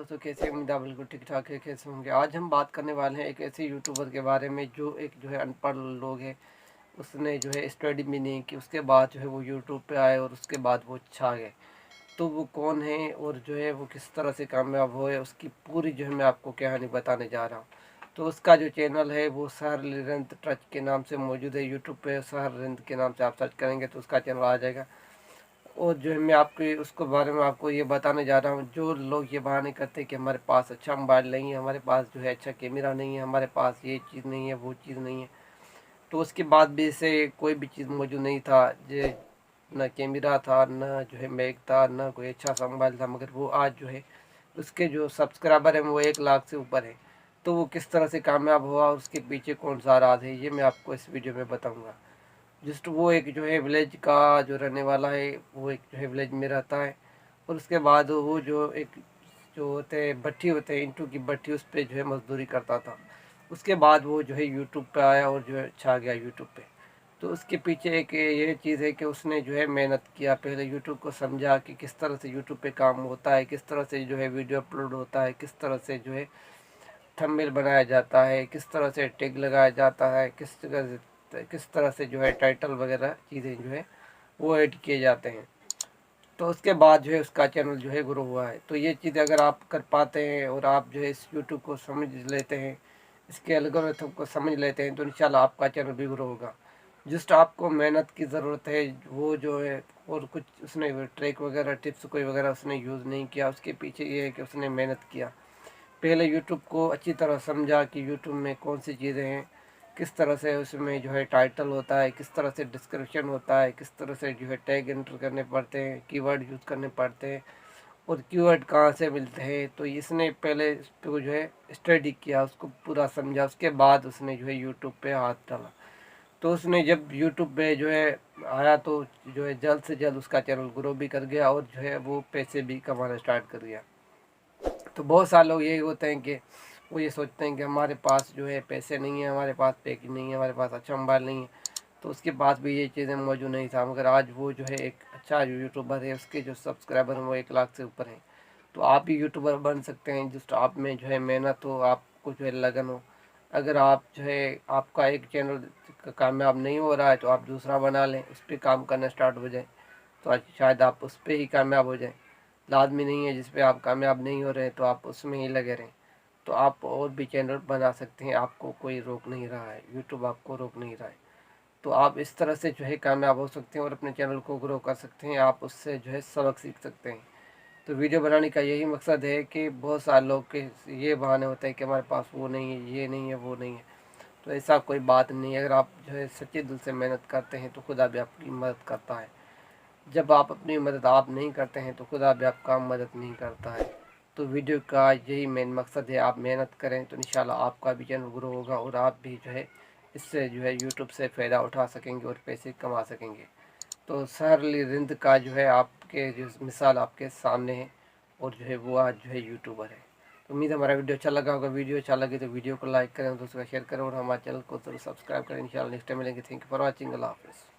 दोस्तों, कैसे उम्मीद है बिल्कुल ठीक ठाक है। कैसे होंगे? आज हम बात करने वाले हैं एक ऐसे यूट्यूबर के बारे में जो एक जो है अनपढ़ लोग है। उसने जो है स्टडी भी नहीं की, उसके बाद जो है वो यूट्यूब पे आए और उसके बाद वो छा गए। तो वो कौन है और जो है वो किस तरह से कामयाब हुए, उसकी पूरी जो है मैं आपको कहानी बताने जा रहा हूँ। तो उसका जो चैनल है वो सहर रिंद ट्रच के नाम से मौजूद है यूट्यूब पे। सहर रिंद के नाम से आप सर्च करेंगे तो उसका चैनल आ जाएगा। और जो है मैं आपके उसको बारे में आपको ये बताने जा रहा हूँ। जो लोग ये बहाने करते हैं कि हमारे पास अच्छा मोबाइल नहीं है, हमारे पास जो है अच्छा कैमरा नहीं है, हमारे पास ये चीज़ नहीं है, वो चीज़ नहीं है, तो उसके बाद भी इसे कोई भी चीज़ मौजूद नहीं था। जो न कैमरा था, न जो है मैक था, न कोई अच्छा सा मोबाइल था, मगर वो आज जो है उसके जो सब्सक्राइबर हैं वो 1 लाख से ऊपर है। तो वो किस तरह से कामयाब हुआ और उसके पीछे कौन सा राज है, ये मैं आपको इस वीडियो में बताऊँगा। जस्ट वो एक जो है विलेज का जो रहने वाला है, वो एक जो है विलेज में रहता है। और उसके बाद वो जो एक जो होते हैं भट्ठी, होते हैं ईंटों की भट्ठी, उस पर जो है मजदूरी करता था। उसके बाद वो जो है यूट्यूब पे आया और जो है छा गया यूट्यूब पे। तो उसके पीछे एक ये चीज़ है कि उसने जो है मेहनत किया, पहले यूट्यूब को समझा कि किस तरह से यूट्यूब पे काम होता है, किस तरह से जो है वीडियो अपलोड होता है, किस तरह से जो है थंबनेल बनाया जाता है, किस तरह से टैग लगाया जाता है, किस तरह से जो है टाइटल वगैरह चीज़ें जो है वो ऐड किए जाते हैं। तो उसके बाद जो है उसका चैनल जो है ग्रो हुआ है। तो ये चीज़ अगर आप कर पाते हैं और आप जो है इस यूट्यूब को समझ लेते हैं, इसके एल्गोरिथम को समझ लेते हैं, तो इंशाल्लाह आपका चैनल भी ग्रो होगा। जस्ट आपको मेहनत की ज़रूरत है, वो जो है। और कुछ उसने ट्रैक वगैरह टिप्स कोई वगैरह उसने यूज़ नहीं किया। उसके पीछे ये है कि उसने मेहनत किया, पहले यूट्यूब को अच्छी तरह समझा कि यूट्यूब में कौन सी चीज़ें हैं, किस तरह से उसमें जो है टाइटल होता है, किस तरह से डिस्क्रिप्शन होता है, किस तरह से जो है टैग एंटर करने पड़ते हैं, कीवर्ड यूज़ करने पड़ते हैं, और कीवर्ड कहाँ से मिलते हैं। तो इसने पहले इस पर जो है स्टडी किया, उसको पूरा समझा, उसके बाद उसने जो है यूट्यूब पे हाथ डाला। तो उसने जब यूट्यूब पे जो है आया तो जो है जल्द से जल्द उसका चैनल ग्रो भी कर गया और जो है वो पैसे भी कमाना स्टार्ट कर दिया। तो बहुत सारे लोग यही होते हैं कि वो ये सोचते हैं कि हमारे पास जो है पैसे नहीं है, हमारे पास पैकेज नहीं है, हमारे पास अच्छा मोबाइल नहीं है, तो उसके पास भी ये चीज़ें मौजूद नहीं था। मगर आज वो जो है एक अच्छा यूट्यूबर है, उसके जो सब्सक्राइबर हैं वो 1 लाख से ऊपर हैं। तो आप भी यूट्यूबर बन सकते हैं, जिस आप में जो है मेहनत हो, आपको जो है लगन हो। अगर आप जो है आपका एक चैनल कामयाब नहीं हो रहा है तो आप दूसरा बना लें, उस पर काम करना स्टार्ट हो जाए, तो आज शायद आप उस पर ही कामयाब हो जाएं। लाजमी नहीं है जिस पे आप कामयाब नहीं हो रहे तो आप उसमें ही लगे रहें। तो आप और भी चैनल बना सकते हैं, आपको कोई रोक नहीं रहा है, यूट्यूब आपको रोक नहीं रहा है। तो आप इस तरह से जो है कामयाब हो सकते हैं और अपने चैनल को ग्रो कर सकते हैं। आप उससे जो है सबक सीख सकते हैं। तो वीडियो बनाने का यही मकसद है कि बहुत सारे लोग के ये बहाने होते हैं कि हमारे पास वो नहीं है, ये नहीं है, वो नहीं है। तो ऐसा कोई बात नहीं है। अगर आप जो है सच्चे दिल से मेहनत करते हैं तो खुदा भी आपकी मदद करता है। जब आप अपनी मदद आप नहीं करते हैं तो खुदा भी आपका मदद नहीं करता है। तो वीडियो का यही मेन मकसद है, आप मेहनत करें तो इंशाल्लाह आपका भी चैनल ग्रो होगा और आप भी जो है इससे जो है यूट्यूब से फ़ायदा उठा सकेंगे और पैसे कमा सकेंगे। तो सहर अली रिंद का जो है आपके जो मिसाल आपके सामने है, और जो है वो आज जो है यूट्यूबर है। तो उम्मीद है हमारा वीडियो अच्छा लगा होगा। वीडियो अच्छा लगे तो वीडियो को लाइक करें, दोस्तों का शेयर करें और हमारे चैनल को जरूर सब्सक्राइब करें। इंशाल्लाह नेक्स्ट टाइम मिलेंगे। Thank you for watching. अल्लाह हाफ़िज़।